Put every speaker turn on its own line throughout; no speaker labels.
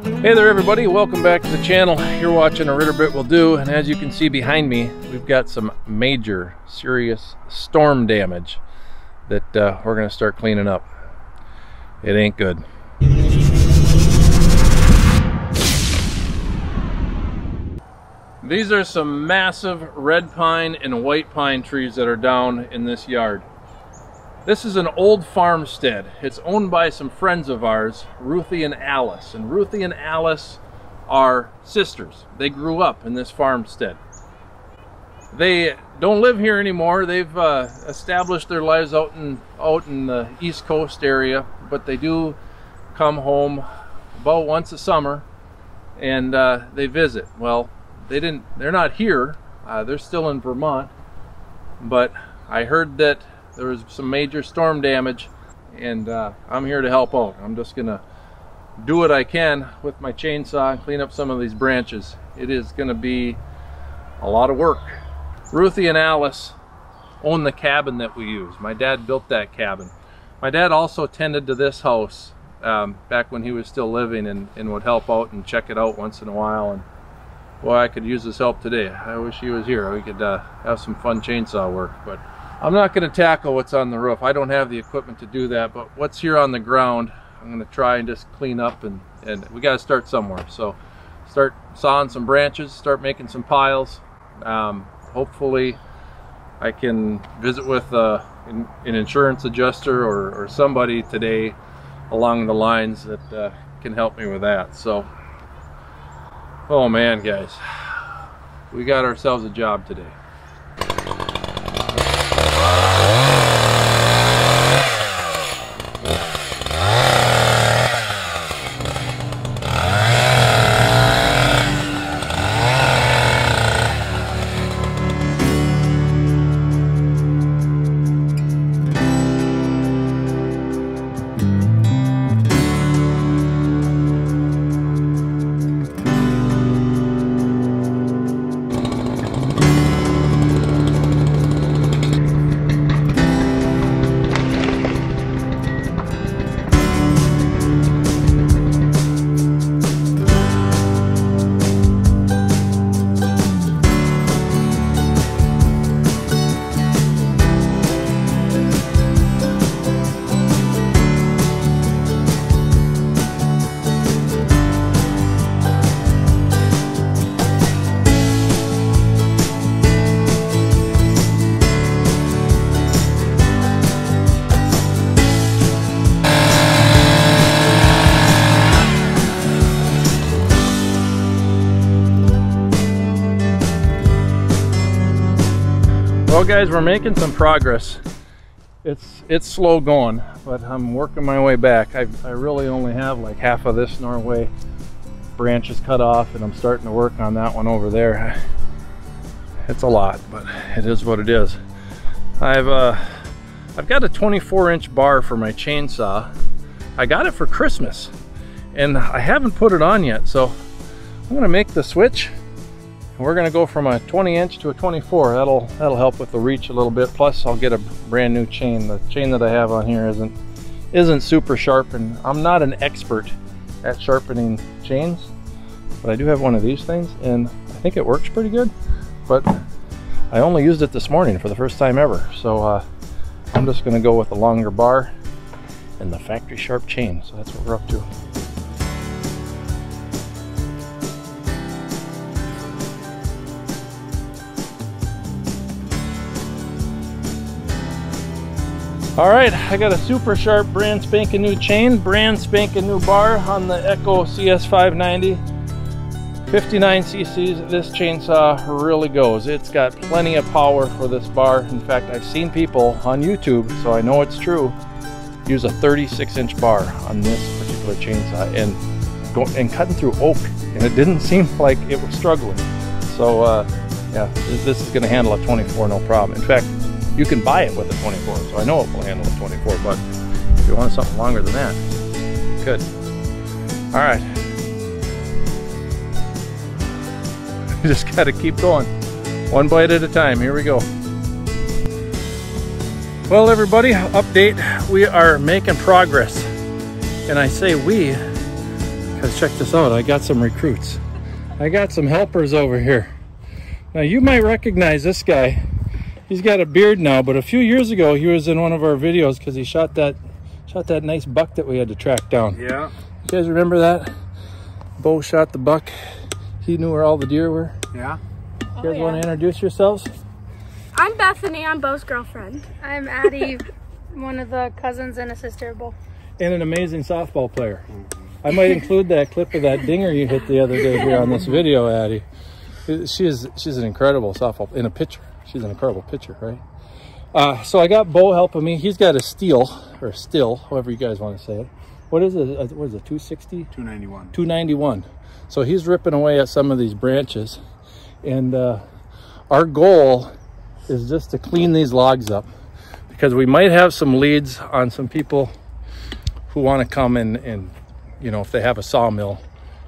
Hey there everybody, welcome back to the channel. You're watching A Ritter Bit Will Do, and as you can see behind me, we've got some major, serious storm damage that we're going to start cleaning up. It ain't good. These are some massive red pine and white pine trees that are down in this yard. This is an old farmstead. It's owned by some friends of ours, Ruthie and Alice. And Ruthie and Alice are sisters. They grew up in this farmstead. They don't live here anymore. They've established their lives out in the East Coast area, but they do come home about once a summer and they visit. Well, they're not here. They're still in Vermont, but I heard that there was some major storm damage, and I'm here to help out. I'm just gonna do what I can with my chainsaw and clean up some of these branches. It is gonna be a lot of work. Ruthie and Alice own the cabin that we use. My dad built that cabin. My dad also tended to this house back when he was still living, and would help out and check it out once in a while. And boy, I could use his help today. I wish he was here. We could have some fun chainsaw work, but I'm not going to tackle what's on the roof. I don't have the equipment to do that, but what's here on the ground, I'm going to try and just clean up, and we got to start somewhere. So start sawing some branches, start making some piles. Hopefully I can visit with an insurance adjuster or somebody today along the lines that can help me with that. So, oh man, guys, we got ourselves a job today. Well guys, we're making some progress. It's slow going, but I'm working my way back. I really only have like half of this Norway branches cut off, and I'm starting to work on that one over there. It's a lot, but it is what it is. I've got a 24-inch bar for my chainsaw. I got it for Christmas, and I haven't put it on yet, so I'm gonna make the switch. We're going to go from a 20-inch to a 24. That'll help with the reach a little bit. Plus, I'll get a brand new chain. The chain that I have on here isn't super sharp, and I'm not an expert at sharpening chains, but I do have one of these things, and I think it works pretty good. But I only used it this morning for the first time ever, so I'm just going to go with the longer bar and the factory sharp chain. So that's what we're up to. All right, I got a super sharp brand spanking new chain, brand spanking new bar on the Echo CS590. 59 cc's. This chainsaw really goes. It's got plenty of power for this bar. In fact, I've seen people on YouTube, so I know it's true, use a 36-inch bar on this particular chainsaw and cutting through oak, and it didn't seem like it was struggling. So yeah, this is going to handle a 24 no problem. In fact, you can buy it with a 24, so I know it will handle a 24, but if you want something longer than that, you could. All right. You just got to keep going. One bite at a time. Here we go. Well, everybody, update. We are making progress. And I say we, Let's check this out. I got some recruits. I got some helpers over here. Now you might recognize this guy. He's got a beard now, but a few years ago he was in one of our videos because he shot that nice buck that we had to track down.
Yeah.
You guys remember that? Bo shot the buck. He knew where all the deer were.
Yeah.
You guys want to introduce yourselves?
I'm Bethany. I'm Bo's girlfriend.
I'm Addie, one of the cousins and a sister of Bo.
And an amazing softball player. I might include that clip of that dinger you hit the other day here on this video, Addie. She's an incredible softball and a pitcher. She's an incredible pitcher, right? So I got Bo helping me. He's got a steel, or still, however you guys want to say it. What is it? What is it? 260?
291.
291. So he's ripping away at some of these branches, and our goal is just to clean these logs up, because we might have some leads on some people who want to come in and, you know, if they have a sawmill,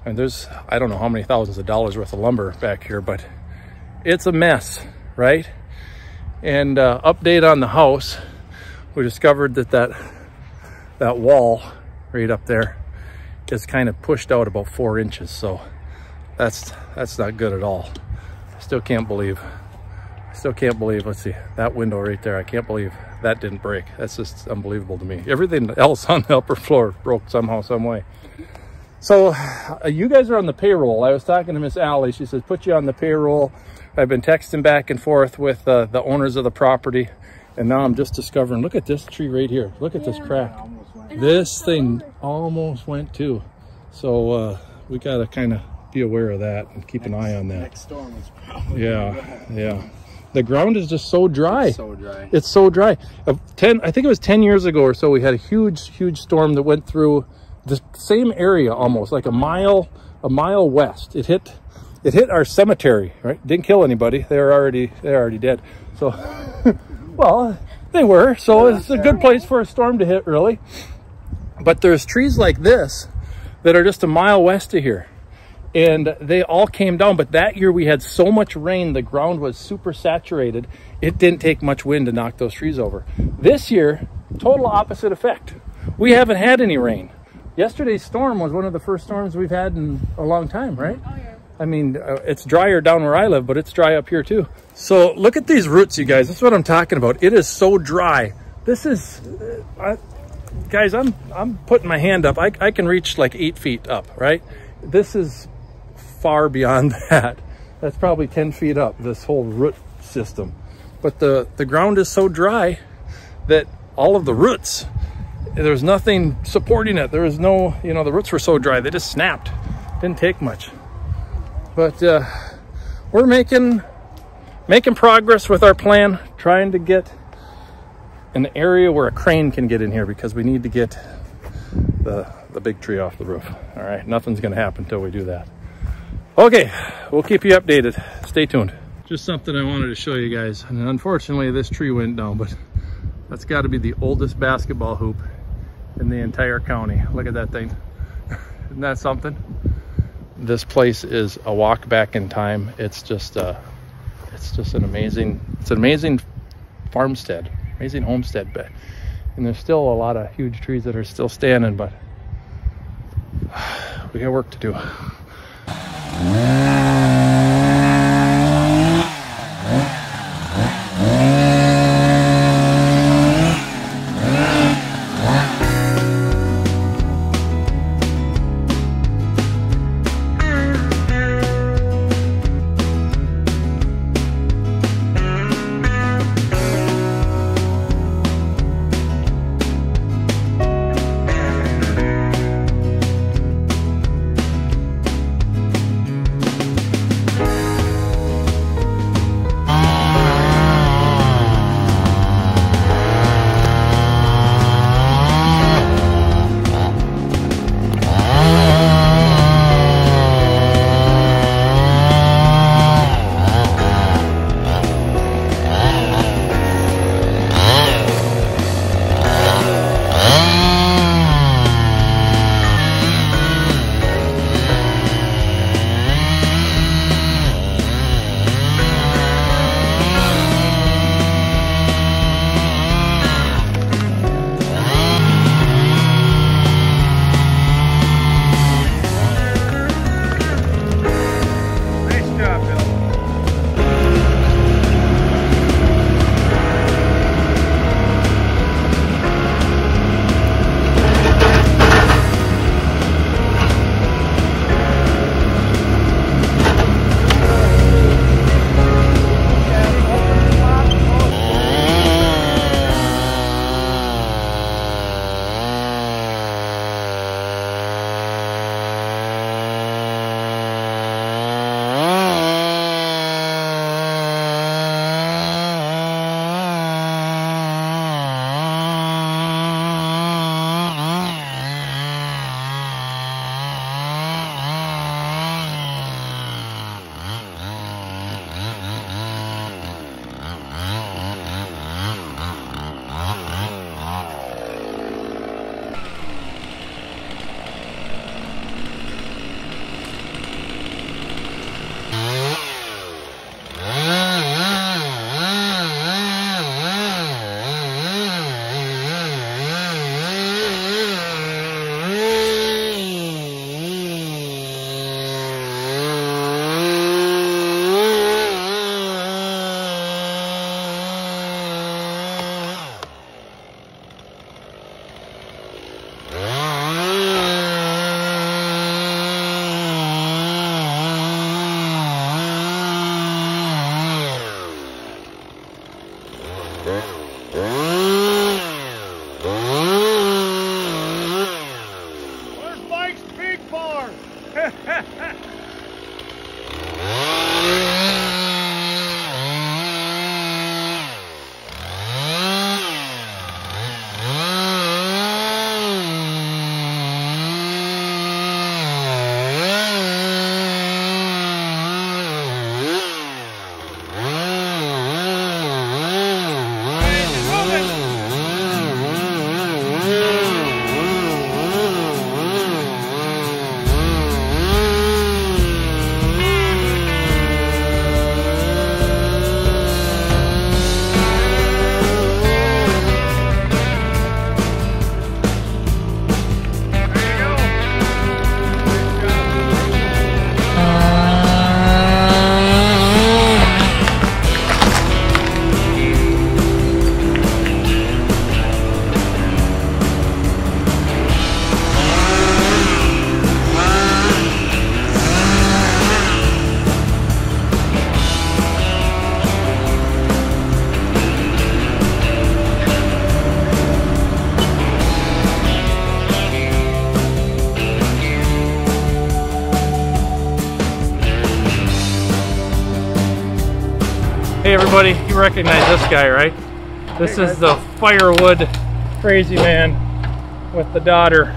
and there's, I don't know how many thousands of dollars worth of lumber back here, but it's a mess, right? And update on the house, we discovered that wall right up there is kind of pushed out about 4 inches, so that's not good at all. I still can't believe, let's see, that window right there, I can't believe that didn't break. That's just unbelievable to me. Everything else on the upper floor broke somehow, some way. So you guys are on the payroll. I was talking to Miss Allie. She says, put you on the payroll. I've been texting back and forth with the owners of the property, and now I'm just discovering, look at this tree right here. Look at this crack. This thing almost went too. So we got to kind of be aware of that and keep an eye on that.
Next storm is probably
yeah. The ground is just so dry.
It's so dry.
It's so dry. I think it was 10 years ago or so, we had a huge storm that went through the same area, almost like a mile west. It hit our cemetery, right? Didn't kill anybody. They're already dead. So, well, they were. So it's a good place for a storm to hit, really. But there's trees like this that are just a mile west of here, and they all came down. But that year we had so much rain, the ground was super saturated. It didn't take much wind to knock those trees over. This year, total opposite effect. We haven't had any rain. Yesterday's storm was one of the first storms we've had in a long time, right? Oh, yeah. I mean, it's drier down where I live, but it's dry up here too. So look at these roots, you guys. That's what I'm talking about. It is so dry. This is, guys, I'm putting my hand up. I can reach like 8 feet up, right? This is far beyond that. That's probably 10 feet up, this whole root system. But the ground is so dry that all of the roots, there's nothing supporting it. There is no, you know, the roots were so dry, they just snapped. Didn't take much. But we're making progress with our plan, trying to get an area where a crane can get in here, because we need to get the big tree off the roof. All right, nothing's gonna happen until we do that. Okay, we'll keep you updated. Stay tuned. Just something I wanted to show you guys. And unfortunately, this tree went down, but that's gotta be the oldest basketball hoop in the entire county. Look at that thing. Isn't that something? This place is a walk back in time. It's just an amazing farmstead, amazing homestead bed. And there's still a lot of huge trees that are still standing, but we got work to do. Hey everybody, you recognize this guy, right? This is the firewood crazy man with the daughter.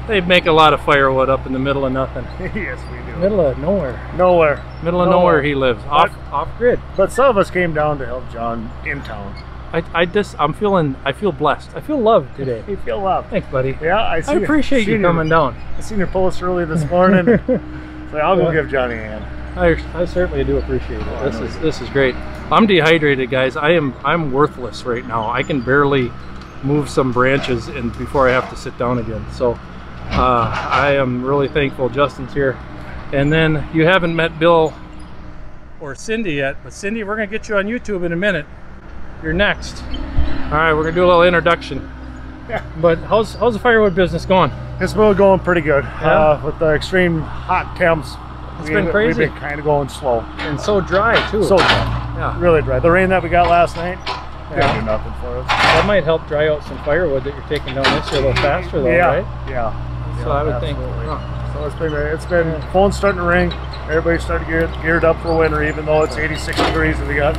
They make a lot of firewood up in the middle of nothing.
Yes, we do.
Middle of nowhere.
Nowhere.
Middle of nowhere he lives, off grid.
But some of us came down to help John in town.
I feel blessed. I feel loved today.
You feel loved.
Thanks, buddy.
Yeah, I
appreciate you coming down.
I seen your post early this morning. So I'll go give Johnny a hand.
I certainly do appreciate it. This is great. I'm dehydrated, guys. I'm worthless right now. I can barely move some branches and before I have to sit down again. So I am really thankful Justin's here. And then you haven't met Bill or Cindy yet, but Cindy, we're gonna get you on YouTube in a minute. You're next. All right, we're gonna do a little introduction.
Yeah.
But how's the firewood business going?
It's been going pretty good.
Yeah?
With the extreme hot temps.
It's been crazy.
We've been kind of going slow.
And so dry too.
So dry.
Yeah.
Really dry. The rain that we got last night didn't do nothing for us.
That might help dry out some firewood that you're taking down this year a little faster though, right?
Yeah.
So I would think.
So it's been phone's starting to ring. Everybody's starting to get geared up for winter, even though it's 86 degrees and we got.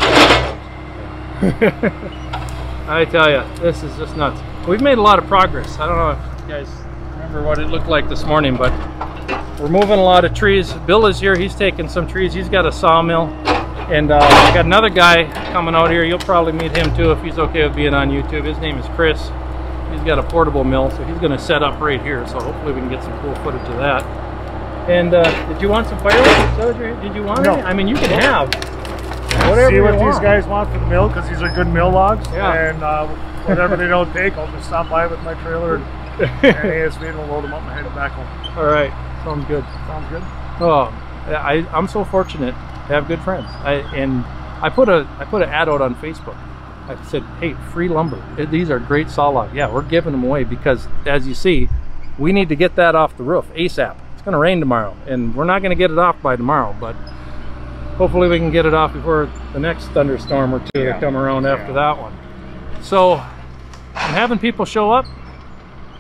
I tell you, this is just nuts. We've made a lot of progress. I don't know if you guys remember what it looked like this morning, but we're moving a lot of trees. Bill is here. He's taking some trees. He's got a sawmill. And we got another guy coming out here. You'll probably meet him too if he's okay with being on YouTube. His name is Chris. He's got a portable mill, so he's going to set up right here. So hopefully we can get some cool footage of that. And did you want some firewood? Did you want
No.
any? I mean, you can have whatever
See
you
what
want.
these guys want for the mill, because these are good mill logs.
Yeah.
And whatever they don't take, I'll just stop by with my trailer and ASV and we'll load them up and head back home.
All right, sounds good.
Sounds good.
Oh, I'm so fortunate to have good friends. I put an ad out on Facebook. I said, hey, free lumber. These are great saw logs. Yeah, we're giving them away because, as you see, we need to get that off the roof ASAP. It's going to rain tomorrow, and we're not going to get it off by tomorrow, but hopefully we can get it off before the next thunderstorm or two that come around after that one. So I'm having people show up.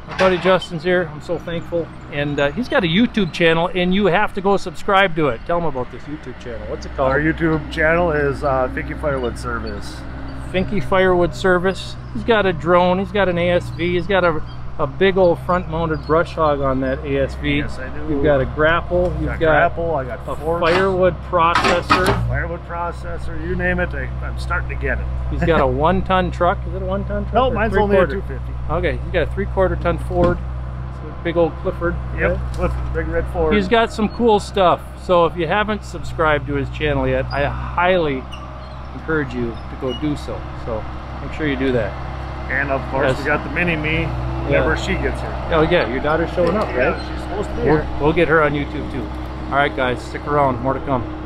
My buddy Justin's here. I'm so thankful. And he's got a YouTube channel, and you have to go subscribe to it. Tell him about this YouTube channel. What's it called?
Our YouTube channel is Finky Firewood Service.
Finky Firewood Service. He's got a drone. He's got an ASV. He's got a big old front-mounted brush hog on that ASV.
Yes, I do.
You've got a grapple. You've got
grapple. I got
a
forks,
firewood processor.
firewood processor. You name it. I'm starting to get it.
He's got a 1-ton truck. Is it a 1-ton truck?
No,
or
mine's only a
3/4?
250.
Okay, he's got a 3/4 ton Ford. It's a big old Clifford.
Yep,
right?
Clifford, big red Ford.
He's got some cool stuff. So if you haven't subscribed to his channel yet, I highly encourage you to go do so. So make sure you do that.
And of course, we got the mini-me whenever she gets here.
Oh yeah, your daughter's showing up, right?
Yeah, she's supposed to be here.
We'll get her on YouTube too. All right, guys, stick around. More to come.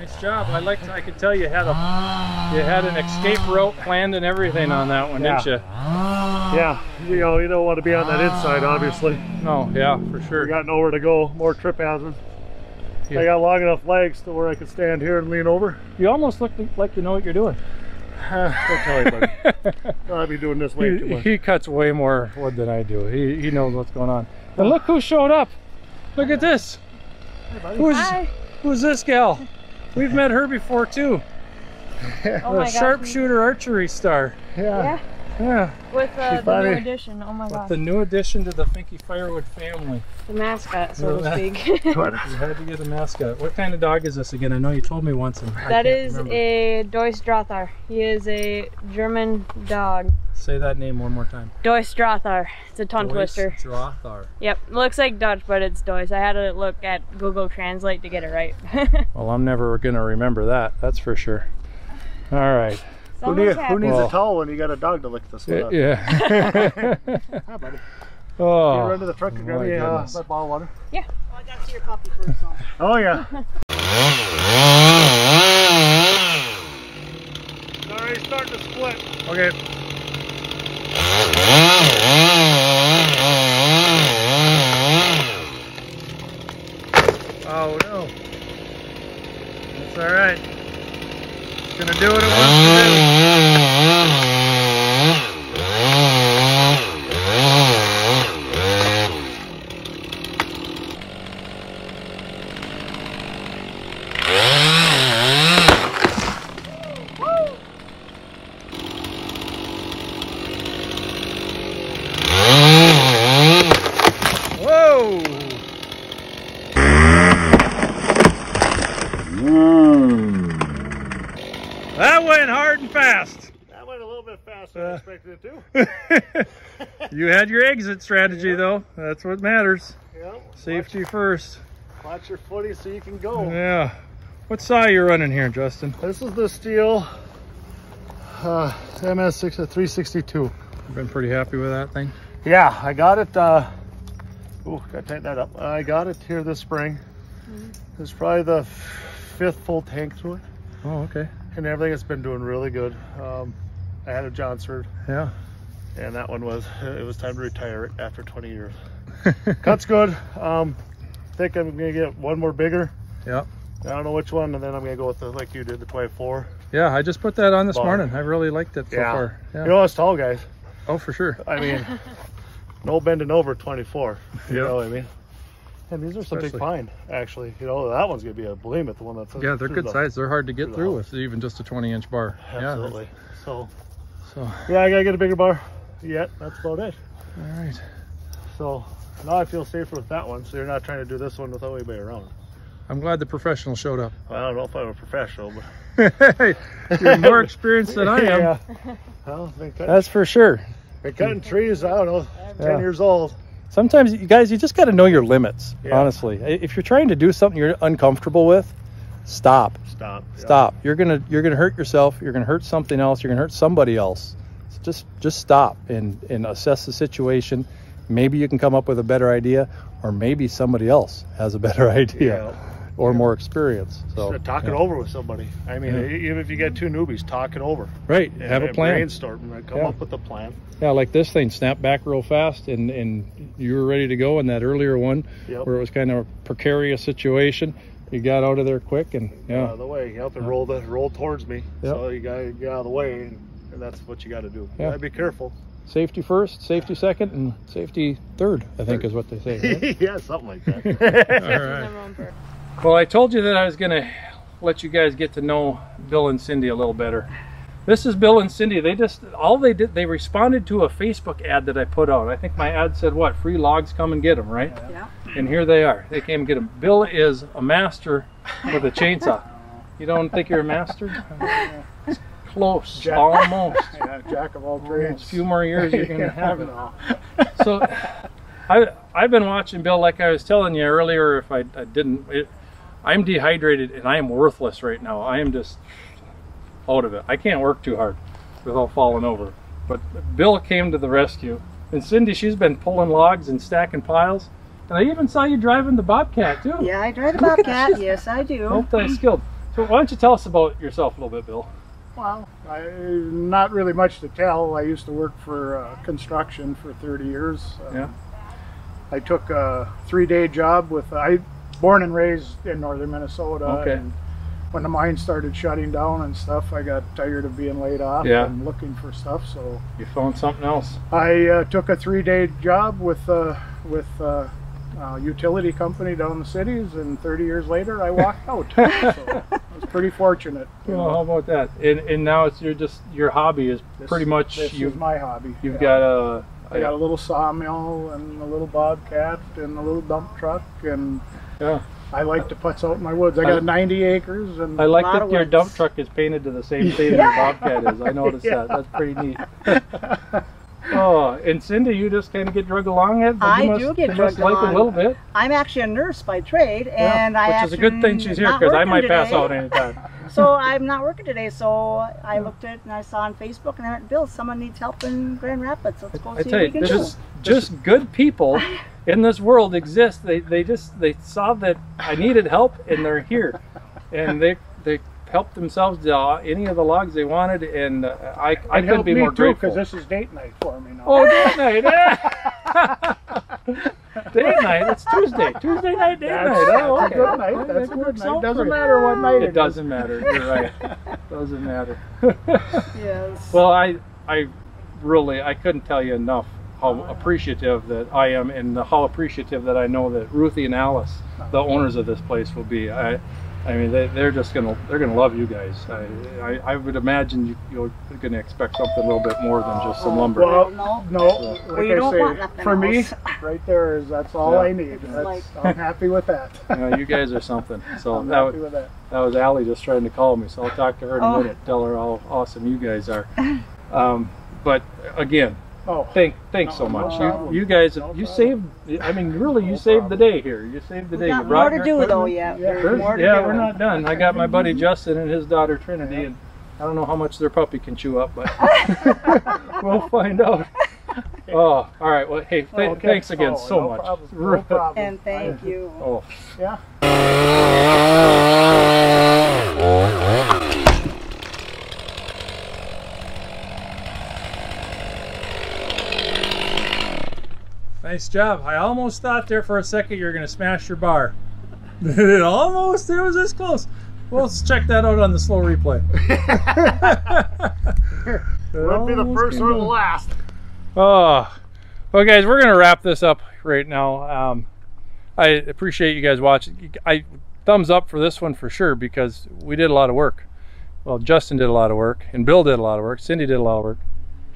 Nice job. I could tell you had an escape route planned and everything on that one, didn't you?
Yeah, you know, you don't want to be on that inside, obviously.
No, yeah, for sure.
We got nowhere to go, more trip hazards.
Yeah.
I got long enough legs to where I could stand here and lean over.
You almost look like you know what you're doing.
Don't tell anybody. I'll be doing this way too much.
He cuts way more wood than I do. He knows what's going on. And look who showed up. Look at this.
Hi.
Who's this gal? We've met her before too.
Oh
The
my gosh.
sharpshooter archery star.
Yeah.
Yeah.
With the
funny.
new addition. Oh my gosh.
The new addition to the Finky Firewood family.
The mascot, so to speak.
You had to get a mascot. What kind of dog is this again? I know you told me once. And I
That
can't
is
remember.
a Deutsch Drahthaar. He is a German dog.
Say that name one more time.
Deutsch Drahthaar. It's a tongue twister.
Drahthaar.
Yep. Looks like Dutch, but it's Deutsch. I had to look at Google Translate to get it right.
Well, I'm never gonna remember that. That's for sure. All right.
Who needs
Well,
a towel when you got a dog to lick this one up?
Yeah.
Hi, buddy.
Oh.
You run to the truck and grab
my
me
goodness.
that bottle of water?
Yeah.
Well, I got to see your copy first. So.
Oh, yeah. Alright, starting to split. Okay. Oh, no. That's alright. It's gonna do what it wants to do. Whoa! That went hard and fast. That went a little bit faster than I expected it to. You had your exit strategy though. That's what matters. Yep. Safety first. Watch your footy so you can go. Yeah. What saw you running here, Justin? This is the steel MS6 at 362.
You've been pretty happy with that thing?
Yeah, I got it. Gotta tighten that up. I got it here this spring. It's probably the 5th full tank through it.
Oh, okay.
And everything has been doing really good. I had a Johnsford.
Yeah.
And that one was time to retire it after 20 years. Cut's good. Think I'm gonna get one more bigger.
Yeah.
I don't know which one, and then I'm gonna go with the, like you did, the 24.
Yeah, I just put that on this
Bar.
morning. I really liked it so far. Yeah.
You know us tall guys.
Oh, for sure.
I mean, no bending over 24. You
Yeah.
know what I mean? And these are some big pine, actually. You know, that one's gonna be a behemoth, the one that's
Yeah, they're good size. They're hard to get through with even just a 20-inch bar.
Absolutely.
Yeah.
So
So.
yeah, I gotta get a bigger bar. Yet that's about it.
All right.
So now I feel safer with that one. So you're not trying to do this one without anybody around.
I'm glad the professional showed up.
Well, I don't know if I'm a professional, but
You're more experienced than I am.
Yeah. Well,
That's for sure.
been cutting trees, I don't know, 10
Yeah.
years old.
Sometimes, you guys, you just got to know your limits,
Yeah.
honestly. If you're trying to do something you're uncomfortable with, stop.
Stop.
Stop. You're gonna hurt yourself. You're gonna hurt something else. You're gonna hurt somebody else. So just stop and assess the situation. Maybe you can come up with a better idea, or maybe somebody else has a better idea or more experience. So
Talk it over with somebody. I mean, even if you get two newbies, talk it over.
Right. Have a plan.
Brainstorm and come up with a plan.
Yeah, like this thing snapped back real fast, and you were ready to go. In that earlier one, where it was kind of a precarious situation, you got out of there quick, and
Out of the way. You have to roll towards me.
Yep.
So you gotta get out of the way, and that's what you got to do. You gotta be careful.
Safety first, safety second, and safety third, I think is what they say. Right?
Yeah, something like that.
All right. Well, I told you that I was going to let you guys get to know Bill and Cindy a little better. This is Bill and Cindy. They responded to a Facebook ad that I put out. I think my ad said, what, free logs, come and get them, right?
Yeah.
And here they are. They came and get them. Bill is a master with a chainsaw. You don't think you're a master? Close, almost.
Yeah, jack of all trades.
A few more years you're going to have it. So I've been watching Bill, like I was telling you earlier. If I didn't, I'm dehydrated and I am worthless right now. I am just out of it. I can't work too hard without falling over. But Bill came to the rescue. And Cindy, she's been pulling logs and stacking piles. And I even saw you driving the Bobcat too.
Yeah, I drive a Bobcat. Yes, I do.
Multi-skilled.
So why don't you tell us about yourself a little bit, Bill?
Well, not really much to tell. I used to work for construction for 30 years.
Yeah.
I took a 3-day job with, born and raised in northern Minnesota.
Okay.
And when the mine started shutting down and stuff, I got tired of being laid off and looking for stuff. So
you found something else.
I took a 3-day job with utility company down in the cities, and 30 years later I walked out. So I was pretty fortunate.
Well, how about that? And now it's your hobby is pretty much
this is my hobby.
You've got
I got a little sawmill and a little bobcat and a little dump truck, and I like to putz out in my woods. I got 90 acres, and
I like that your dump truck is painted to the same thing your bobcat is. I noticed that. That's pretty neat. Oh, and Cindy, you just kind of get drugged along it?
I do get drugged along.
Like a little bit.
I'm actually a nurse by trade, and
which is a good thing she's here, because I might pass out anytime.
So I'm not working today, so I looked at it and I saw on Facebook, and I went, Bill, someone needs help in Grand Rapids. Let's go see what we can do.
Just good people in this world exist. They saw that I needed help, and they're here, and they helped themselves to any of the logs they wanted, and I couldn't be more grateful.
Because this is date night for me now.
Oh, date night! Date night. It's Tuesday. Tuesday night, date night. Oh, okay.
Good night. That's a good night. Doesn't matter what night
it doesn't matter. You're right. Doesn't matter.
Yes.
Well, I really couldn't tell you enough how appreciative that I am, and how appreciative that I know that Ruthie and Alice, the owners of this place, will be. I mean, they're gonna love you guys. I would imagine you're gonna expect something a little bit more than just some lumber.
Well, no. Like I say, for me, right there that's all I need. I'm happy with that.
You guys are something. So
I'm happy with that.
That was Allie just trying to call me, so I'll talk to her in a minute. Tell her how awesome you guys are. But again, thanks so much. You guys, you saved. I mean, really, you saved the day here. You saved the day.
You brought more to do though,
we're not done. I got my buddy Justin and his daughter Trinity, and I don't know how much their puppy can chew up, but we'll find out. Oh, all right. Well, hey, thanks again so much.
No problem.
And thank you.
Oh,
yeah.
Nice job. I almost thought there for a second you're going to smash your bar. It was this close. Well, let's check that out on the slow replay.
Won't be the first or the last.
Oh, well, guys, we're going to wrap this up right now. I appreciate you guys watching. Thumbs up for this one for sure, because we did a lot of work. Well, Justin did a lot of work, and Bill did a lot of work. Cindy did a lot of work.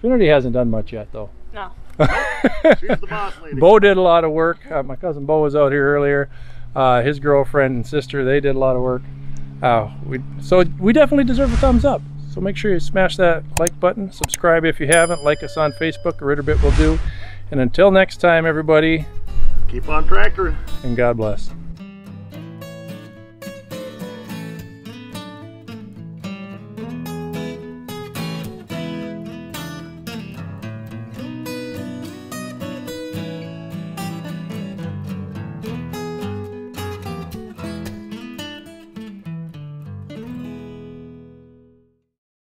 Trinity hasn't done much yet, though.
No.
She's the boss lady.
Bo did a lot of work. My cousin Bo was out here earlier. His girlfriend and sister, they did a lot of work. So we definitely deserve a thumbs up. So make sure you smash that like button. Subscribe if you haven't. Like us on Facebook. A Ritter Bit will do. And until next time, everybody,
keep on tractoring.
And God bless.